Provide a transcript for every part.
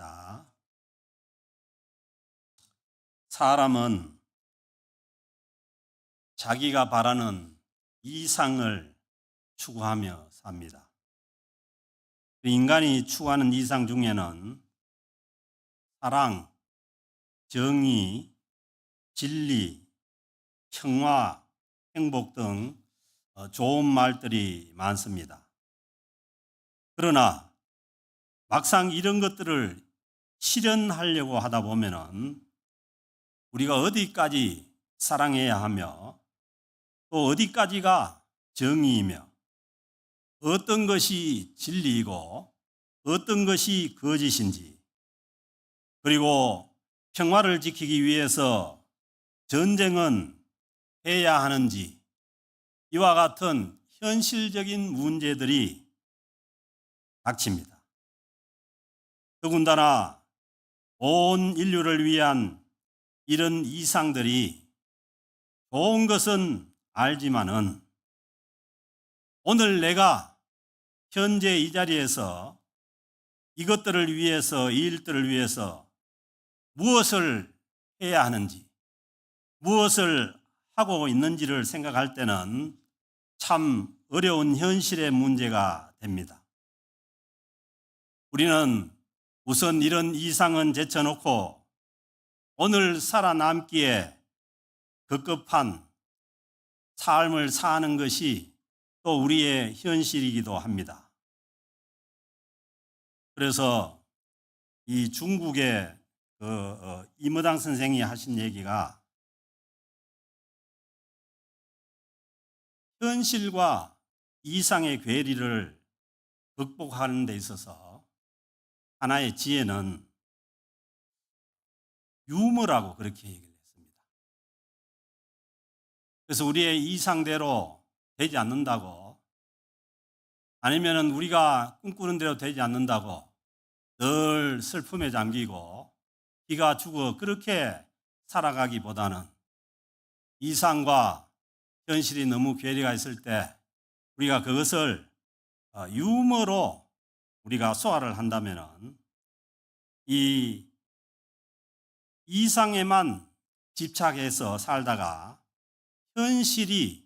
자, 사람은 자기가 바라는 이상을 추구하며 삽니다. 인간이 추구하는 이상 중에는 사랑, 정의, 진리, 평화, 행복 등 좋은 말들이 많습니다. 그러나 막상 이런 것들을 실현하려고 하다 보면은 우리가 어디까지 사랑해야 하며 또 어디까지가 정의이며 어떤 것이 진리이고 어떤 것이 거짓인지, 그리고 평화를 지키기 위해서 전쟁은 해야 하는지, 이와 같은 현실적인 문제들이 닥칩니다. 더군다나 온 인류를 위한 이런 이상들이 좋은 것은 알지만은 오늘 내가 현재 이 자리에서 이것들을 위해서, 이 일들을 위해서 무엇을 해야 하는지, 무엇을 하고 있는지를 생각할 때는 참 어려운 현실의 문제가 됩니다. 우리는 우선 이런 이상은 제쳐놓고 오늘 살아남기에 급급한 삶을 사는 것이 또 우리의 현실이기도 합니다. 그래서 이 중국의 이머당 선생이 하신 얘기가 현실과 이상의 괴리를 극복하는 데 있어서 하나의 지혜는 유머라고 그렇게 얘기를 했습니다. 그래서 우리의 이상대로 되지 않는다고, 아니면 우리가 꿈꾸는 대로 되지 않는다고 늘 슬픔에 잠기고 기가 죽어 그렇게 살아가기보다는 이상과 현실이 너무 괴리가 있을 때 우리가 그것을 유머로 우리가 소화를 한다면 이 이상에만 집착해서 살다가 현실이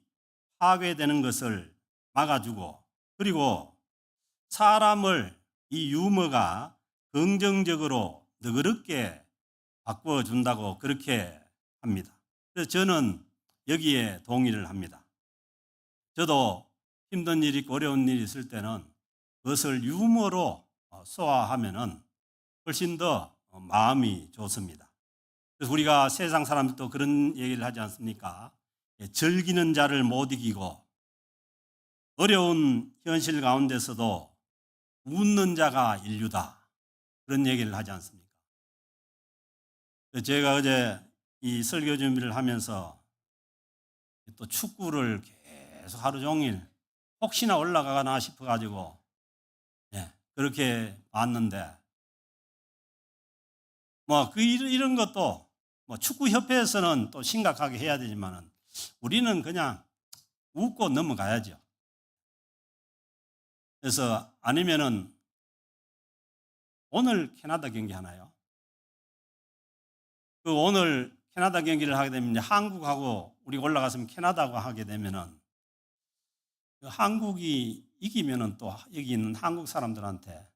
파괴되는 것을 막아주고, 그리고 사람을 이 유머가 긍정적으로 너그럽게 바꿔준다고 그렇게 합니다. 그래서 저는 여기에 동의를 합니다. 저도 힘든 일이 있고 어려운 일이 있을 때는 그것을 유머로 소화하면은 훨씬 더 마음이 좋습니다. 그래서 우리가 세상 사람들도 그런 얘기를 하지 않습니까? 즐기는 자를 못 이기고 어려운 현실 가운데서도 웃는 자가 인류다, 그런 얘기를 하지 않습니까? 제가 어제 이 설교 준비를 하면서 또 축구를 계속 하루 종일 혹시나 올라가나 싶어가지고 그렇게 봤는데, 이런 것도 축구협회에서는 또 심각하게 해야 되지만은 우리는 그냥 웃고 넘어가야죠. 그래서 아니면은 오늘 캐나다 경기 하나요? 오늘 캐나다 경기를 하게 되면 한국하고 우리가 올라갔으면 캐나다하고 하게 되면은 한국이 이기면은 또 여기 있는 한국 사람들한테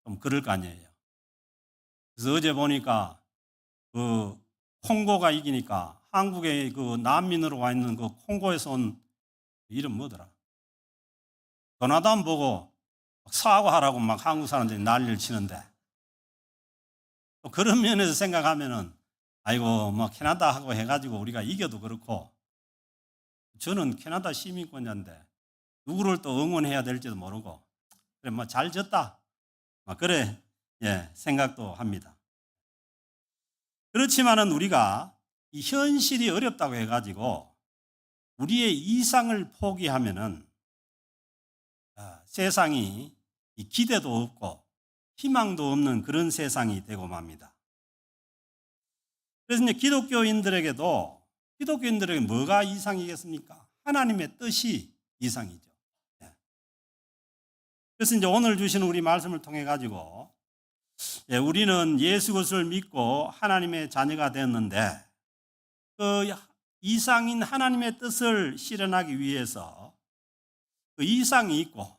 좀 그럴 거 아니에요. 그래서 어제 보니까 콩고가 이기니까 한국의 난민으로 와 있는 콩고에서 온 이름 뭐더라? 조나단 보고 사과하라고 막 한국 사람들이 난리를 치는데, 또 그런 면에서 생각하면은 아이고 캐나다하고 해가지고 우리가 이겨도 그렇고, 저는 캐나다 시민권자인데 누구를 또 응원해야 될지도 모르고 그래 잘 졌다 그래 생각도 합니다. 그렇지만은 우리가 이 현실이 어렵다고 해가지고 우리의 이상을 포기하면은 세상이 기대도 없고 희망도 없는 그런 세상이 되고 맙니다. 그래서 이제 기독교인들에게 뭐가 이상이겠습니까? 하나님의 뜻이 이상이죠. 그래서 이제 오늘 주시는 우리 말씀을 통해 가지고 예, 우리는 예수 그리스도를 믿고 하나님의 자녀가 되었는데 그 이상인 하나님의 뜻을 실현하기 위해서 그 이상이 있고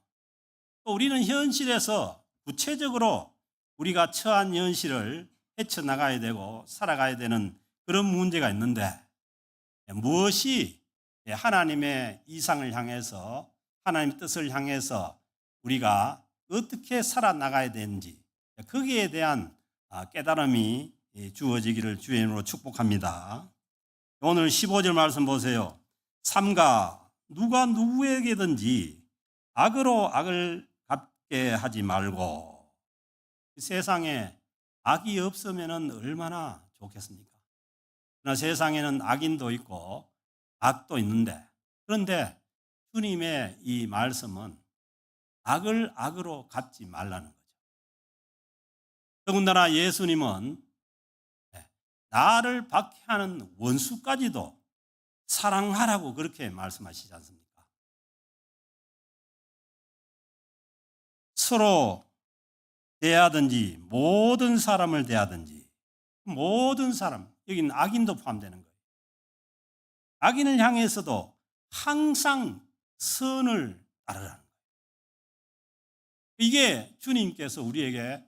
또 우리는 현실에서 구체적으로 우리가 처한 현실을 헤쳐나가야 되고 살아가야 되는 그런 문제가 있는데 무엇이 하나님의 이상을 향해서 하나님의 뜻을 향해서 우리가 어떻게 살아나가야 되는지 거기에 대한 깨달음이 주어지기를 주의 이름으로 축복합니다. 오늘 15절 말씀 보세요. 삼가 누가 누구에게든지 악으로 악을 갚게 하지 말고. 세상에 악이 없으면 얼마나 좋겠습니까? 그러나 세상에는 악인도 있고 악도 있는데, 그런데 주님의 이 말씀은 악을 악으로 갚지 말라는 거죠. 더군다나 예수님은 나를 박해하는 원수까지도 사랑하라고 그렇게 말씀하시지 않습니까? 서로 대하든지 모든 사람을 대하든지 모든 사람, 여기는 악인도 포함되는 거예요. 악인을 향해서도 항상 선을 따르라는 거예요. 이게 주님께서 우리에게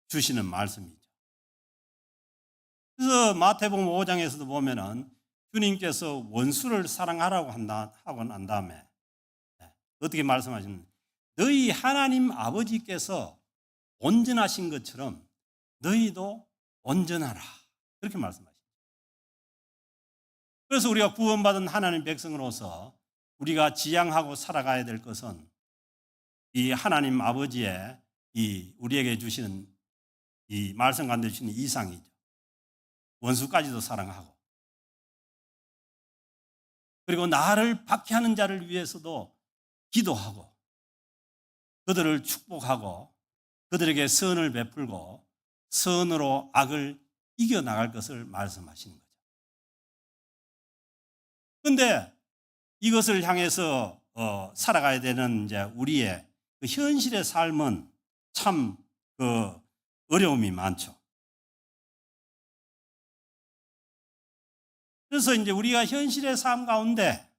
주시는 말씀이죠. 그래서 마태복음 5장에서도 보면은 주님께서 원수를 사랑하라고 하고 난 다음에 어떻게 말씀하시는 너희 하나님 아버지께서 온전하신 것처럼 너희도 온전하라. 그렇게 말씀하십니다. 그래서 우리가 구원받은 하나님 백성으로서 우리가 지향하고 살아가야 될 것은 이 하나님 아버지의 이 우리에게 주시는 이 말씀 가운데 주시는 이상이죠. 원수까지도 사랑하고 그리고 나를 박해하는 자를 위해서도 기도하고 그들을 축복하고 그들에게 선을 베풀고 선으로 악을 이겨나갈 것을 말씀하시는 거죠. 그런데 이것을 향해서 살아가야 되는 이제 우리의 그 현실의 삶은 참 그 어려움이 많죠. 그래서 이제 우리가 현실의 삶 가운데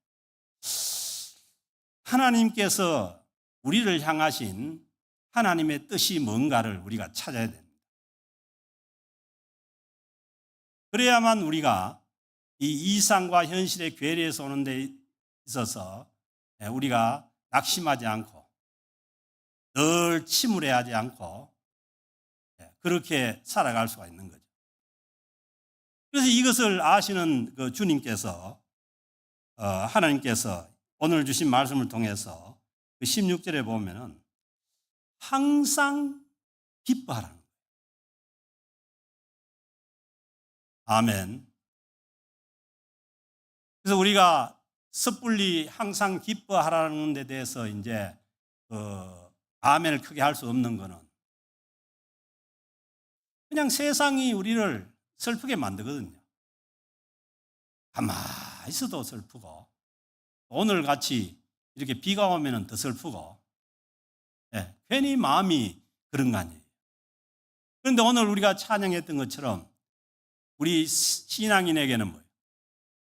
하나님께서 우리를 향하신 하나님의 뜻이 뭔가를 우리가 찾아야 됩니다. 그래야만 우리가 이 이상과 현실의 괴리에서 오는 데 있어서 우리가 낙심하지 않고 늘 침울해하지 않고 그렇게 살아갈 수가 있는 거죠. 그래서 이것을 아시는 그 주님께서 하나님께서 오늘 주신 말씀을 통해서 그 16절에 보면은 항상 기뻐하라는 거예요. 아멘. 그래서 우리가 섣불리 항상 기뻐하라는 데 대해서 이제 아멘을 크게 할 수 없는 거는 그냥 세상이 우리를 슬프게 만들거든요. 가만히 있어도 슬프고 오늘 같이 이렇게 비가 오면 더 슬프고 괜히 마음이 그런 거 아니에요. 그런데 오늘 우리가 찬양했던 것처럼 우리 신앙인에게는 뭐예요?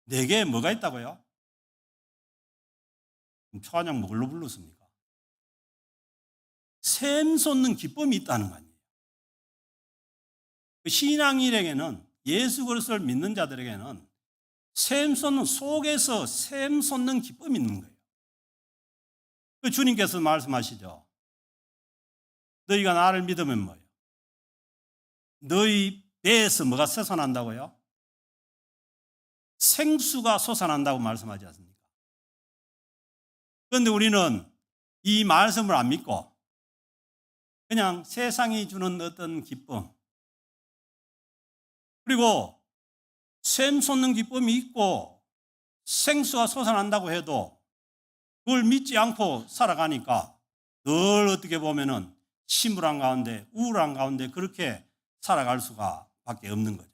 내게 뭐가 있다고요? 찬양 뭘로 불렀습니까? 샘솟는 기쁨이 있다는 거 아니에요. 신앙인에게는 예수 그리스도를 믿는 자들에게는 샘솟는 속에서 샘솟는 기쁨이 있는 거예요. 주님께서 말씀하시죠. 너희가 나를 믿으면 뭐예요? 너희 배에서 뭐가 솟아난다고요? 생수가 솟아난다고 말씀하지 않습니까? 그런데 우리는 이 말씀을 안 믿고 그냥 세상이 주는 어떤 기쁨 그리고 샘솟는 기쁨이 있고 생수가 솟아난다고 해도 그걸 믿지 않고 살아가니까 늘 어떻게 보면은 침울한 가운데 우울한 가운데 그렇게 살아갈 수가 밖에 없는 거죠.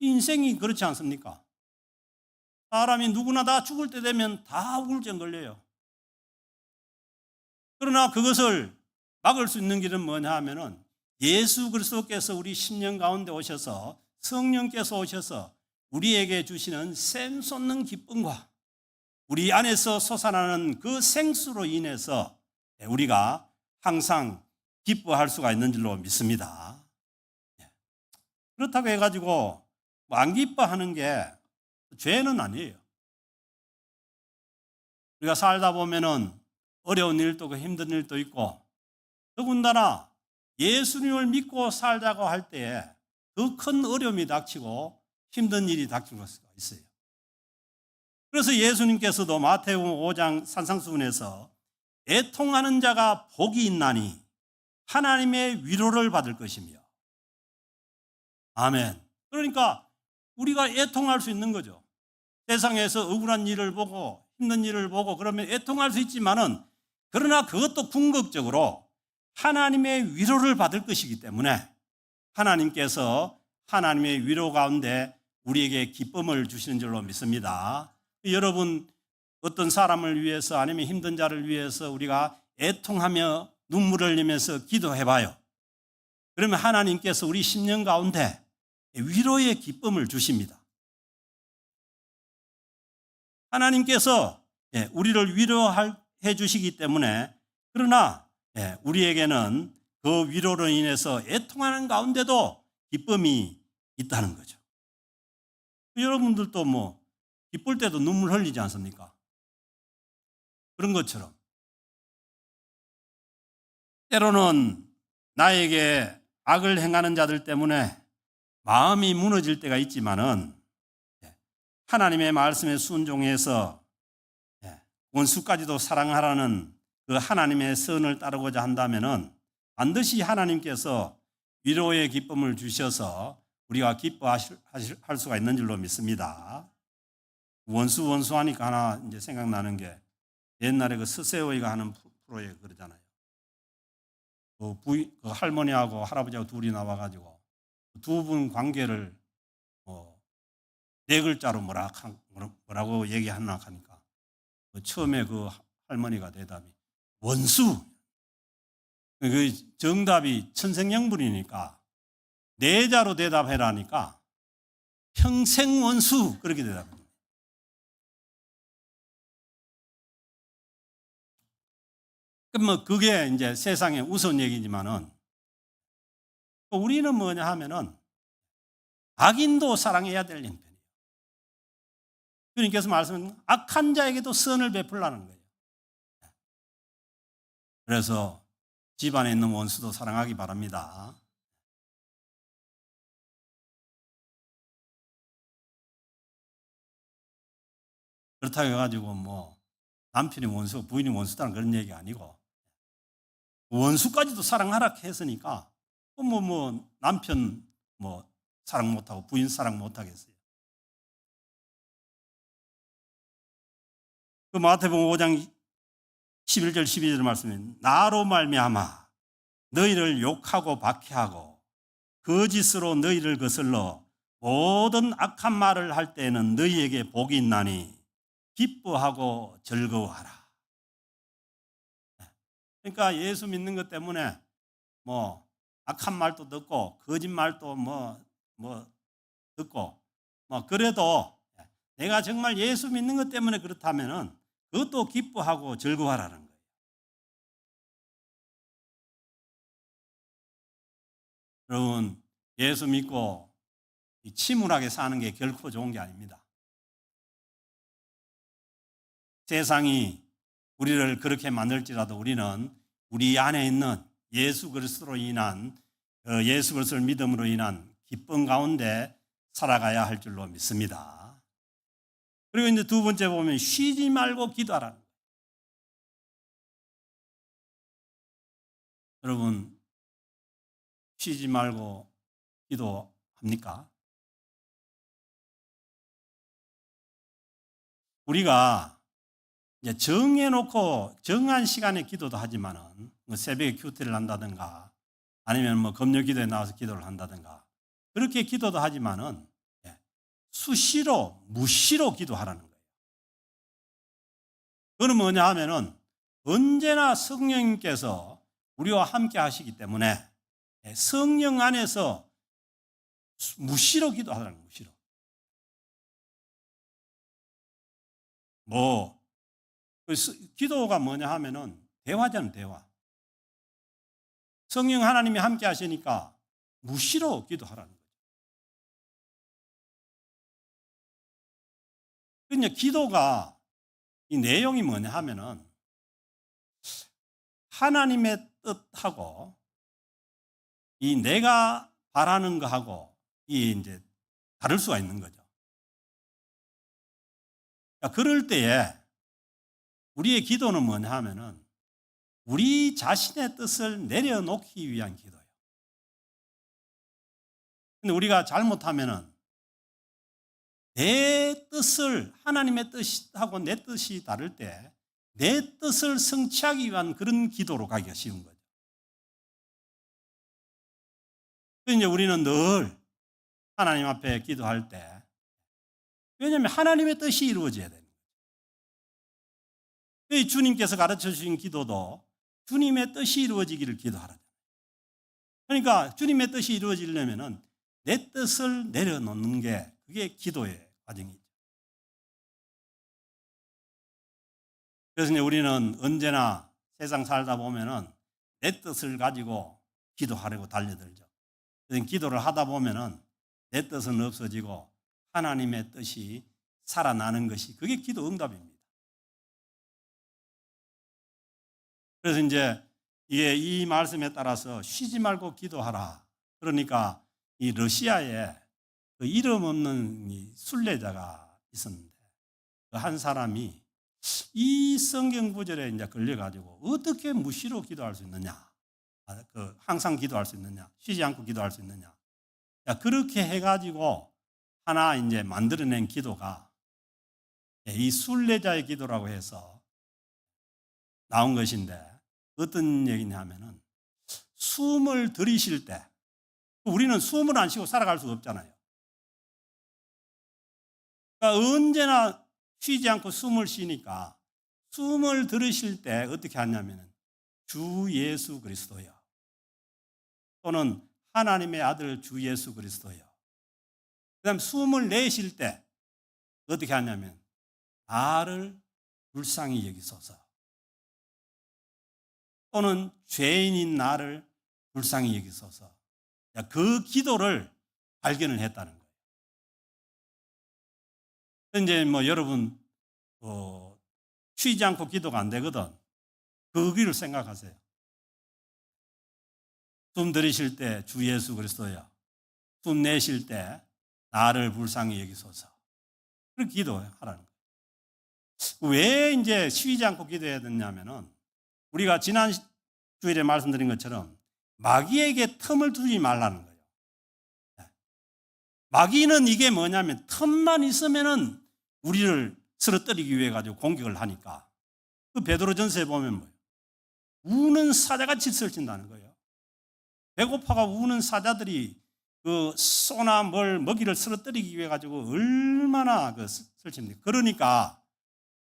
인생이 그렇지 않습니까? 사람이 누구나 다 죽을 때 되면 다 우울증 걸려요. 그러나 그것을 막을 수 있는 길은 뭐냐 하면은 예수 그리스도께서 우리 심령 가운데 오셔서 성령께서 오셔서 우리에게 주시는 샘솟는 기쁨과 우리 안에서 솟아나는 그 생수로 인해서 우리가 항상 기뻐할 수가 있는 줄로 믿습니다. 그렇다고 해가지고 안 기뻐하는 게 죄는 아니에요. 우리가 살다 보면은 어려운 일도 있고 힘든 일도 있고 더군다나 예수님을 믿고 살자고 할 때에 더 큰 어려움이 닥치고 힘든 일이 닥칠 수가 있어요. 그래서 예수님께서도 마태복음 5장 산상수훈에서 애통하는 자가 복이 있나니 하나님의 위로를 받을 것이며 아멘. 그러니까 우리가 애통할 수 있는 거죠. 세상에서 억울한 일을 보고 힘든 일을 보고 그러면 애통할 수 있지만은 그러나 그것도 궁극적으로 하나님의 위로를 받을 것이기 때문에 하나님께서 하나님의 위로 가운데 우리에게 기쁨을 주시는 줄로 믿습니다. 여러분 어떤 사람을 위해서 아니면 힘든 자를 위해서 우리가 애통하며 눈물을 흘리면서 기도해봐요. 그러면 하나님께서 우리 심령 가운데 위로의 기쁨을 주십니다. 하나님께서 우리를 위로해 주시기 때문에 그러나 우리에게는 그 위로로 인해서 애통하는 가운데도 기쁨이 있다는 거죠. 여러분들도 뭐 기쁠 때도 눈물 흘리지 않습니까? 그런 것처럼 때로는 나에게 악을 행하는 자들 때문에 마음이 무너질 때가 있지만은 하나님의 말씀에 순종해서 원수까지도 사랑하라는 그 하나님의 선을 따르고자 한다면은 반드시 하나님께서 위로의 기쁨을 주셔서 우리가 기뻐할 수가 있는 줄로 믿습니다. 원수 하니까 하나 이제 생각나는 게 옛날에 그 서세호이가 하는 프로에 그러잖아요. 그 할머니하고 할아버지하고 둘이 나와가지고 두 분 관계를 네 글자로 뭐라고 얘기하나 하니까 처음에 그 할머니가 대답이 원수. 그 정답이 천생연분이니까 네 자로 대답해라니까 평생 원수 그렇게 대답합니다. 그럼 그게 이제 세상의 우스운 얘기지만은 우리는 뭐냐 하면은 악인도 사랑해야 될 형편이에요. 주님께서 말씀은 악한 자에게도 선을 베풀라는 거예요. 그래서 집안에 있는 원수도 사랑하기 바랍니다. 그렇다고 해가지고 뭐 남편이 원수, 부인이 원수다는 그런 얘기 아니고 원수까지도 사랑하라 했으니까 남편 사랑 못하고 부인 사랑 못하겠어요. 그 마태복음 5장 11절 12절 말씀에 나로 말미암아 너희를 욕하고 박해하고 거짓으로 너희를 거슬러 모든 악한 말을 할 때에는 너희에게 복이 있나니 기뻐하고 즐거워하라. 그러니까 예수 믿는 것 때문에 악한 말도 듣고 거짓말도 듣고 그래도 내가 정말 예수 믿는 것 때문에 그렇다면은 그것도 기뻐하고 즐거워하라는 거예요. 여러분 예수 믿고 침울하게 사는 게 결코 좋은 게 아닙니다. 세상이 우리를 그렇게 만들지라도 우리는 우리 안에 있는 예수 그리스도로 인한 예수 그리스도를 믿음으로 인한 기쁨 가운데 살아가야 할 줄로 믿습니다. 그리고 이제 두 번째 보면 쉬지 말고 기도하라는 거예요. 여러분 쉬지 말고 기도합니까? 우리가 이제 정해놓고 정한 시간에 기도도 하지만은 새벽에 큐티를 한다든가 아니면 금요 기도에 나와서 기도를 한다든가 그렇게 기도도 하지만은 수시로 무시로 기도하라는 거예요. 그건 뭐냐 하면은 언제나 성령님께서 우리와 함께 하시기 때문에 성령 안에서 무시로 기도하라는 거예요. 무시로. 기도가 뭐냐 하면은 대화잖아요. 대화. 성령 하나님이 함께 하시니까 무시로 기도하라는 거예요. 그러니까 기도가 이 내용이 뭐냐 하면은 하나님의 뜻하고 이 내가 바라는 거하고 이 이제 다를 수가 있는 거죠. 그러니까 그럴 때에 우리의 기도는 뭐냐 하면은 우리 자신의 뜻을 내려놓기 위한 기도예요. 근데 우리가 잘못하면은 내 뜻을 하나님의 뜻하고 내 뜻이 다를 때 내 뜻을 성취하기 위한 그런 기도로 가기가 쉬운 거죠. 그래서 이제 우리는 늘 하나님 앞에 기도할 때 왜냐하면 하나님의 뜻이 이루어져야 되는 거예요. 주님께서 가르쳐 주신 기도도 주님의 뜻이 이루어지기를 기도하라. 그러니까 주님의 뜻이 이루어지려면은 내 뜻을 내려놓는 게 그게 기도의 과정이죠. 그래서 이제 우리는 언제나 세상 살다 보면은 내 뜻을 가지고 기도하려고 달려들죠. 그래서 기도를 하다 보면은 내 뜻은 없어지고 하나님의 뜻이 살아나는 것이 그게 기도 응답입니다. 그래서 이제 이게 이 말씀에 따라서 쉬지 말고 기도하라. 그러니까 이 러시아에 그 이름 없는 이 순례자가 있었는데 그 한 사람이 이 성경 구절에 이제 걸려가지고 어떻게 무시로 기도할 수 있느냐, 항상 기도할 수 있느냐, 쉬지 않고 기도할 수 있느냐, 그렇게 해가지고 하나 이제 만들어낸 기도가 이 순례자의 기도라고 해서 나온 것인데 어떤 얘기냐면은 숨을 들이쉴 때 우리는 숨을 안 쉬고 살아갈 수 없잖아요. 그러니까 언제나 쉬지 않고 숨을 쉬니까 숨을 들이쉴 때 어떻게 하냐면은 주 예수 그리스도요. 또는 하나님의 아들 주 예수 그리스도요. 그다음 숨을 내쉴 때 어떻게 하냐면 나를 불쌍히 여기소서. 또는 죄인인 나를 불쌍히 여기소서. 그 기도를 발견을 했다는 거예요. 이제 여러분 쉬지 않고 기도가 안 되거든. 그 길을 생각하세요. 숨 들이쉴 때 주 예수 그리스도야. 숨 내쉴 때 나를 불쌍히 여기소서. 그렇게 기도하라는 거예요. 왜 이제 쉬지 않고 기도해야 되냐면은 우리가 지난 주일에 말씀드린 것처럼 마귀에게 틈을 두지 말라는 거예요. 마귀는 이게 뭐냐면 틈만 있으면은 우리를 쓰러뜨리기 위해 가지고 공격을 하니까 그 베드로전서에 보면 뭐예요? 우는 사자같이 설친다는 거예요. 배고파가 우는 사자들이 그 쏘나 뭘 먹이를 쓰러뜨리기 위해 가지고 얼마나 설칩니까? 그러니까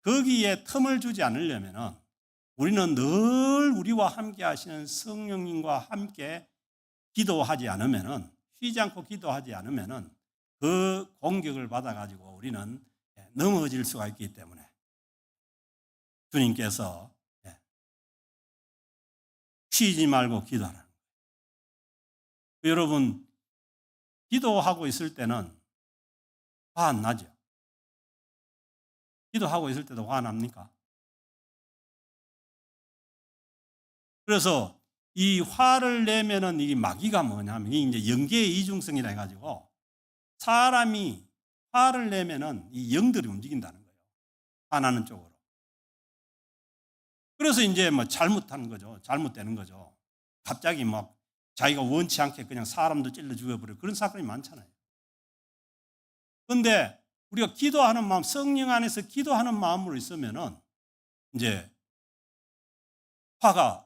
거기에 틈을 주지 않으려면은 우리는 늘 우리와 함께 하시는 성령님과 함께 기도하지 않으면은 쉬지 않고 기도하지 않으면은 그 공격을 받아 가지고 우리는 넘어질 수가 있기 때문에 주님께서 쉬지 말고 기도하라는 거예요. 여러분 기도하고 있을 때는 화 안 나죠? 기도하고 있을 때도 화 납니까? 그래서 이 화를 내면은 이 마귀가 뭐냐면 이게 이제 영계의 이중성이라 해가지고 사람이 화를 내면은 이 영들이 움직인다는 거예요. 화나는 쪽으로. 그래서 이제 잘못하는 거죠. 잘못되는 거죠. 갑자기 자기가 원치 않게 그냥 사람도 찔러 죽여버리고 그런 사건이 많잖아요. 그런데 우리가 기도하는 마음, 성령 안에서 기도하는 마음으로 있으면은 이제 화가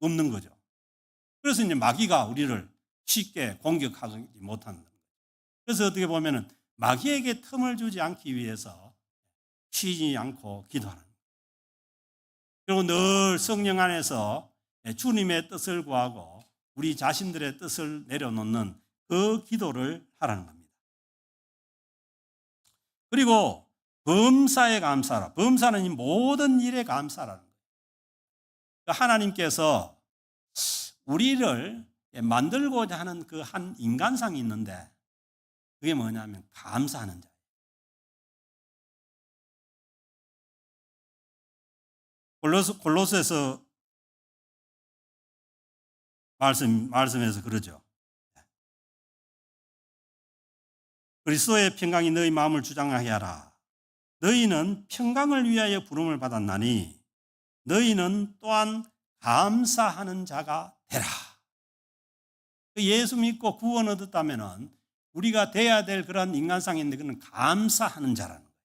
없는 거죠. 그래서 이제 마귀가 우리를 쉽게 공격하지 못하는 거예요. 그래서 어떻게 보면은 마귀에게 틈을 주지 않기 위해서 쉬지 않고 기도하는 거예요. 그리고 늘 성령 안에서 주님의 뜻을 구하고 우리 자신들의 뜻을 내려놓는 그 기도를 하라는 겁니다. 그리고 범사에 감사하라. 범사는 이 모든 일에 감사라는 거예요. 하나님께서 우리를 만들고자 하는 그 한 인간상이 있는데 그게 뭐냐면 감사하는 자예요. 골로새서 말씀에서 그러죠. 그리스도의 평강이 너희 마음을 주장하게 하라. 너희는 평강을 위하여 부름을 받았나니 너희는 또한 감사하는 자가 되라. 예수 믿고 구원 얻었다면 우리가 돼야 될 그런 인간상인데 그는 감사하는 자라는 거예요.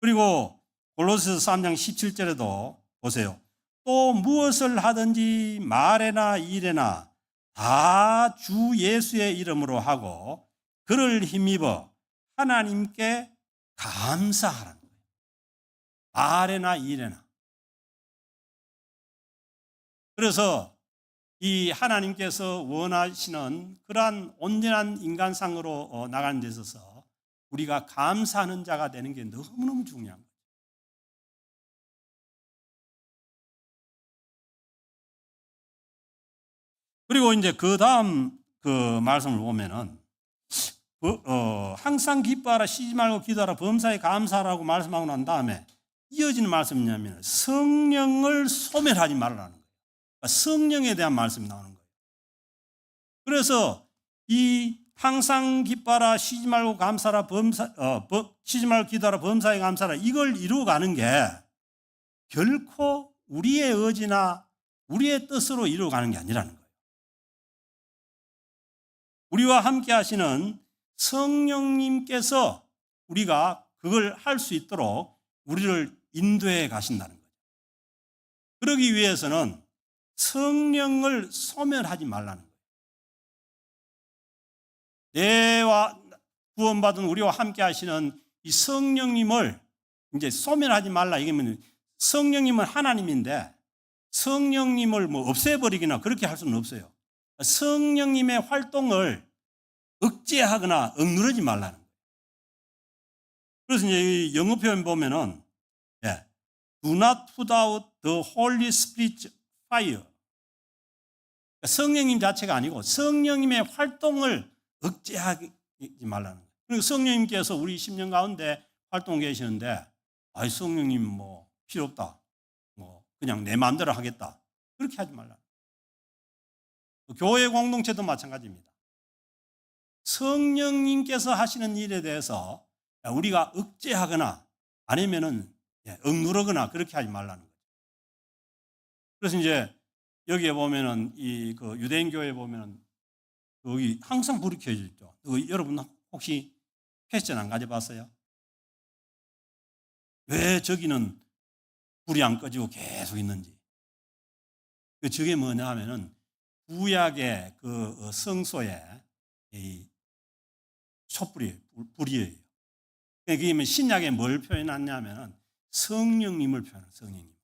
그리고 골로새서 3장 17절에도 보세요. 또 무엇을 하든지 말에나 일에나 다 주 예수의 이름으로 하고 그를 힘입어 하나님께 감사하라는 거예요. 말에나 일에나. 그래서 이 하나님께서 원하시는 그러한 온전한 인간상으로 나가는 데 있어서 우리가 감사하는 자가 되는 게 너무너무 중요한 거예요. 그리고 이제 그 다음 그 말씀을 보면은 항상 기뻐하라, 쉬지 말고 기도하라, 범사에 감사하라고 말씀하고 난 다음에 이어지는 말씀이냐면 성령을 소멸하지 말라는 거예요. 그러니까 성령에 대한 말씀이 나오는 거예요. 그래서 이 항상 기뻐하라, 쉬지 말고 감사하라, 쉬지 말고 기도하라, 범사에 감사하라, 이걸 이루어가는 게 결코 우리의 의지나 우리의 뜻으로 이루어가는 게 아니라는 거예요. 우리와 함께 하시는 성령님께서 우리가 그걸 할 수 있도록 우리를 인도해 가신다는 거죠. 그러기 위해서는 성령을 소멸하지 말라는 거예요. 내와 구원받은 우리와 함께 하시는 이 성령님을 이제 소멸하지 말라. 이게 뭐냐면 성령님은 하나님인데 성령님을 뭐 없애버리거나 그렇게 할 수는 없어요. 성령님의 활동을 억제하거나 억누르지 말라는 거예요. 그래서 이제 영어 표현 보면은 Do not put out the Holy Spirit fire. 성령님 자체가 아니고 성령님의 활동을 억제하지 말라는 거예요. 그리고 성령님께서 우리 10년 가운데 활동 계시는데 성령님 뭐 필요 없다. 뭐 그냥 내 마음대로 하겠다. 그렇게 하지 말라. 교회 공동체도 마찬가지입니다. 성령님께서 하시는 일에 대해서 우리가 억제하거나 아니면은 억누르거나 그렇게 하지 말라는 거죠. 그래서 이제 여기에 보면은 그 유대인 교회에 보면은 여기 항상 불이 켜져 있죠. 여러분 혹시 패션 안 가져봤어요? 왜 저기는 불이 안 꺼지고 계속 있는지. 저게 뭐냐 하면은 구약의 그 성소에 이 촛불이 불이에요. 그게 신약에 뭘 표현하냐면은 성령님을 표현해요. 성령님.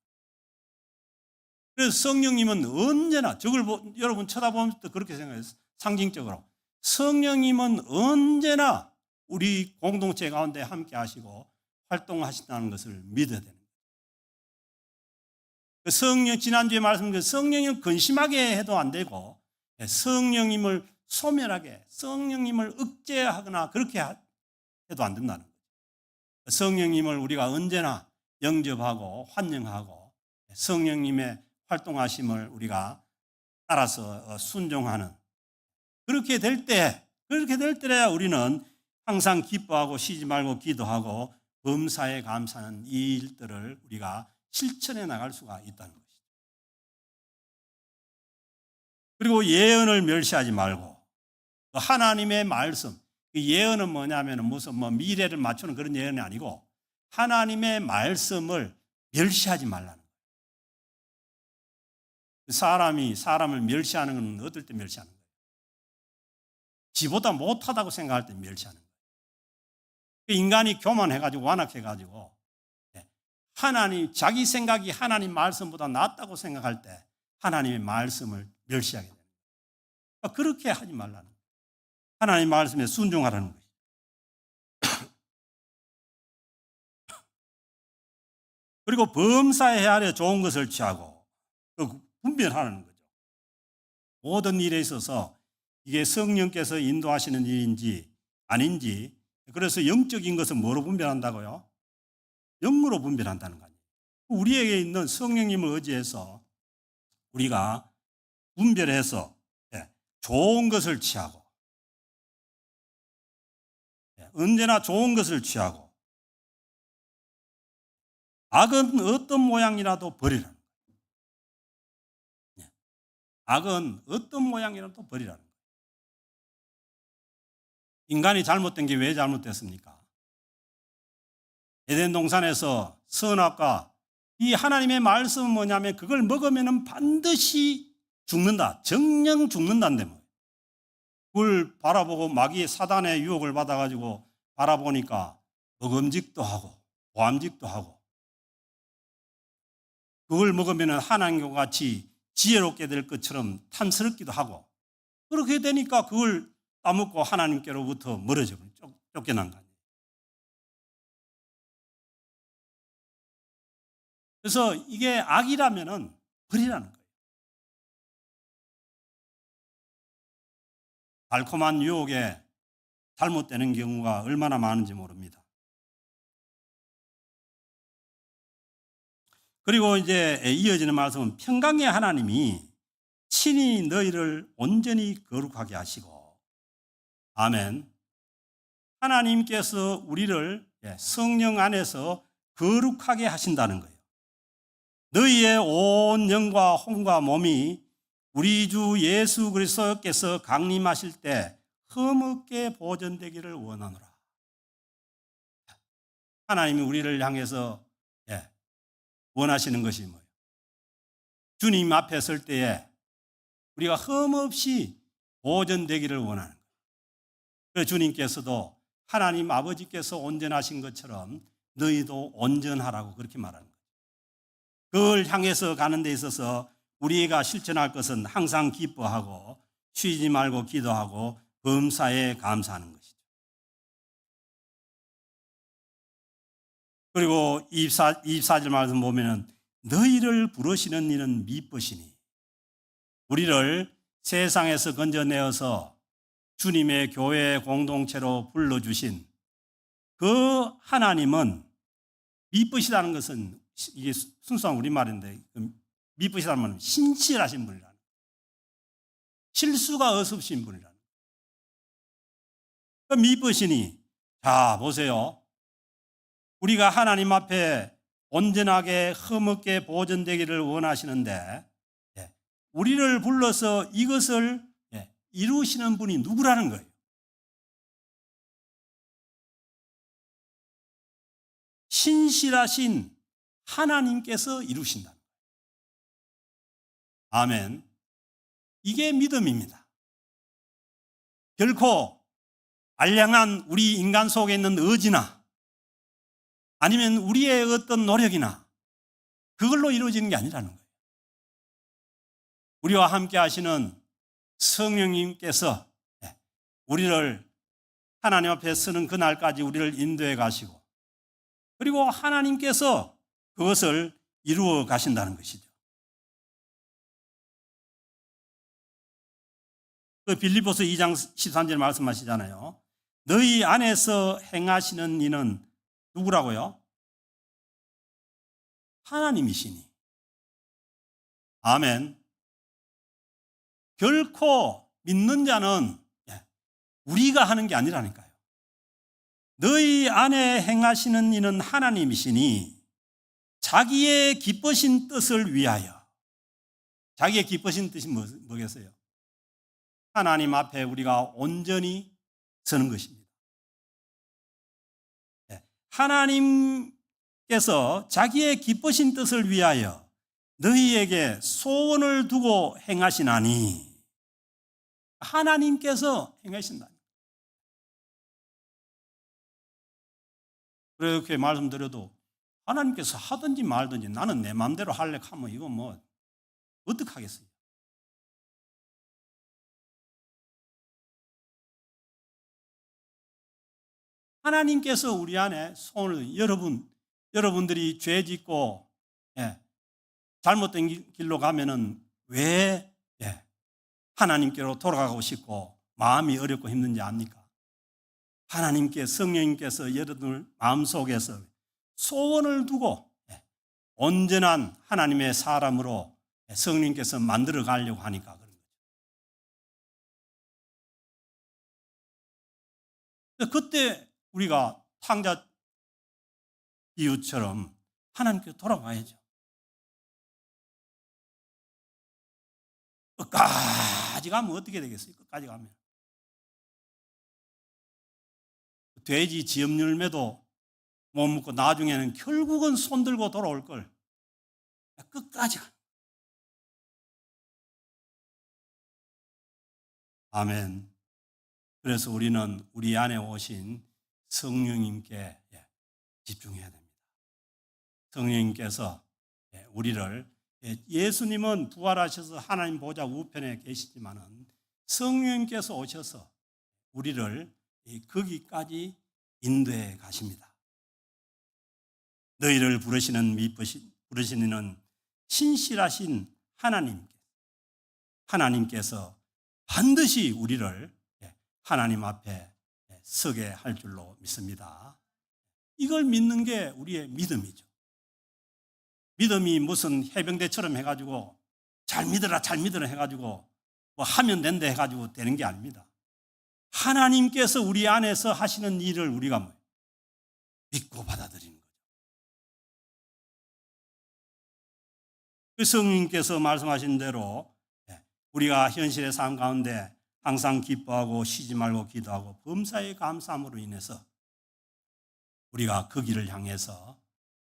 그래서 성령님은 언제나 저걸 여러분 쳐다보면 또 그렇게 생각해요. 상징적으로 성령님은 언제나 우리 공동체 가운데 함께 하시고 활동하신다는 것을 믿어야 되는 거예요. 성령 지난주에 말씀드린 성령을 근심하게 해도 안 되고 성령님을 소멸하게 성령님을 억제하거나 그렇게 해도 안 된다는 거예요. 성령님을 우리가 언제나 영접하고 환영하고 성령님의 활동하심을 우리가 따라서 순종하는 그렇게 될 때야 우리는 항상 기뻐하고 쉬지 말고 기도하고 범사에 감사하는 이 일들을 우리가 실천해 나갈 수가 있다는 것이죠. 그리고 예언을 멸시하지 말고 하나님의 말씀, 예언은 뭐냐면 무슨 미래를 맞추는 그런 예언이 아니고 하나님의 말씀을 멸시하지 말라는 거예요. 사람이 사람을 멸시하는 건 어떨 때 멸시하는 거예요? 지보다 못하다고 생각할 때 멸시하는 거예요. 인간이 교만해가지고 완악해가지고 하나님 자기 생각이 하나님 말씀보다 낫다고 생각할 때 하나님의 말씀을 멸시하게 됩니다. 그렇게 하지 말라는 거예요. 하나님의 말씀에 순종하라는 거예요. 그리고 범사에 헤아려 좋은 것을 취하고 분별하라는 거죠. 모든 일에 있어서 이게 성령께서 인도하시는 일인지 아닌지, 그래서 영적인 것은 뭐로 분별한다고요? 영으로 분별한다는 거 아니에요. 우리에게 있는 성령님을 의지해서 우리가 분별해서 좋은 것을 취하고, 언제나 좋은 것을 취하고, 악은 어떤 모양이라도 버리라는 거예요. 악은 어떤 모양이라도 버리라는 거예요. 인간이 잘못된 게 왜 잘못됐습니까? 에덴 동산에서 선악과 이 하나님의 말씀은 뭐냐면 그걸 먹으면 반드시 죽는다. 정령 죽는다는데 뭐. 그걸 바라보고 마귀의 사단의 유혹을 받아가지고 바라보니까 먹음직도 하고 보암직도 하고, 그걸 먹으면 하나님과 같이 지혜롭게 될 것처럼 탐스럽기도 하고, 그렇게 되니까 그걸 따먹고 하나님께로부터 멀어져 쫓겨난 거 아니에요. 그래서 이게 악이라면은 버리라는 거예요. 달콤한 유혹에 잘못되는 경우가 얼마나 많은지 모릅니다. 그리고 이제 이어지는 말씀은 평강의 하나님이 친히 너희를 온전히 거룩하게 하시고, 아멘. 하나님께서 우리를 성령 안에서 거룩하게 하신다는 거예요. 너희의 온 영과 혼과 몸이 우리 주 예수 그리스도께서 강림하실 때 흠없게 보존되기를 원하노라. 하나님이 우리를 향해서 원하시는 것이 뭐예요? 주님 앞에 설 때에 우리가 흠없이 보존되기를 원하는 거예요. 그래서 주님께서도 하나님 아버지께서 온전하신 것처럼 너희도 온전하라고 그렇게 말하는 거예요. 그걸 향해서 가는 데 있어서 우리가 실천할 것은 항상 기뻐하고 쉬지 말고 기도하고 범사에 감사하는 것이죠. 그리고 24절 말씀 보면은 너희를 부르시는 이는 미쁘시니, 우리를 세상에서 건져내어서 주님의 교회 공동체로 불러주신 그 하나님은, 미쁘시다는 것은 이게 순수한 우리말인데, 미쁘시다는 말은 신실하신 분이라는 거예요. 실수가 없으신 분이라는 거예요. 미쁘시니, 자 보세요. 우리가 하나님 앞에 온전하게 흠없게 보존되기를 원하시는데 우리를 불러서 이것을 이루시는 분이 누구라는 거예요? 신실하신 하나님께서 이루신다. 아멘. 이게 믿음입니다. 결코 알량한 우리 인간 속에 있는 의지나 아니면 우리의 어떤 노력이나 그걸로 이루어지는 게 아니라는 거예요. 우리와 함께 하시는 성령님께서 우리를 하나님 앞에 서는 그날까지 우리를 인도해 가시고, 그리고 하나님께서 그것을 이루어 가신다는 것이죠. 그 빌립보서 2장 13절 말씀하시잖아요. 너희 안에서 행하시는 이는 누구라고요? 하나님이시니. 아멘. 결코 믿는 자는 우리가 하는 게 아니라니까요. 너희 안에 행하시는 이는 하나님이시니 자기의 기쁘신 뜻을 위하여. 자기의 기쁘신 뜻이 뭐겠어요? 하나님 앞에 우리가 온전히 서는 것입니다. 하나님께서 자기의 기쁘신 뜻을 위하여 너희에게 소원을 두고 행하시나니, 하나님께서 행하신다. 그렇게 말씀드려도 하나님께서 하든지 말든지 나는 내 마음대로 할래 하면 이건 뭐 어떡하겠어요? 하나님께서 우리 안에 손을 여러분들이 죄 짓고 잘못된 길로 가면은 왜 하나님께로 돌아가고 싶고 마음이 어렵고 힘든지 압니까? 하나님께 성령님께서 여러분들 마음속에서 소원을 두고 온전한 하나님의 사람으로 성령님께서 만들어 가려고 하니까 그런 거죠. 그때 우리가 탕자 이웃처럼 하나님께 돌아가야죠. 끝까지 가면 어떻게 되겠어요? 끝까지 가면. 돼지 지엄 열매도 못 먹고 나중에는 결국은 손들고 돌아올 걸. 끝까지 가. 아멘. 그래서 우리는 우리 안에 오신 성령님께 집중해야 됩니다. 성령님께서 우리를 예수님은 부활하셔서 하나님 보좌 우편에 계시지만은 성령님께서 오셔서 우리를 거기까지 인도해 가십니다. 너희를 부르시는 신실하신 하나님께서 반드시 우리를 하나님 앞에 서게 할 줄로 믿습니다. 이걸 믿는 게 우리의 믿음이죠. 믿음이 무슨 해병대처럼 해가지고 잘 믿어라 해가지고 뭐 하면 된다 해가지고 되는 게 아닙니다. 하나님께서 우리 안에서 하시는 일을 우리가 믿고 받아들이는 거죠. 그 성령님께서 말씀하신 대로 우리가 현실의 삶 가운데 항상 기뻐하고 쉬지 말고 기도하고 범사에 감사함으로 인해서 우리가 그 길을 향해서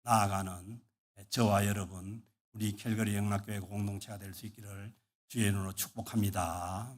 나아가는 저와 여러분 우리 캘거리 영락교회 공동체가 될 수 있기를 주의 이름으로 축복합니다.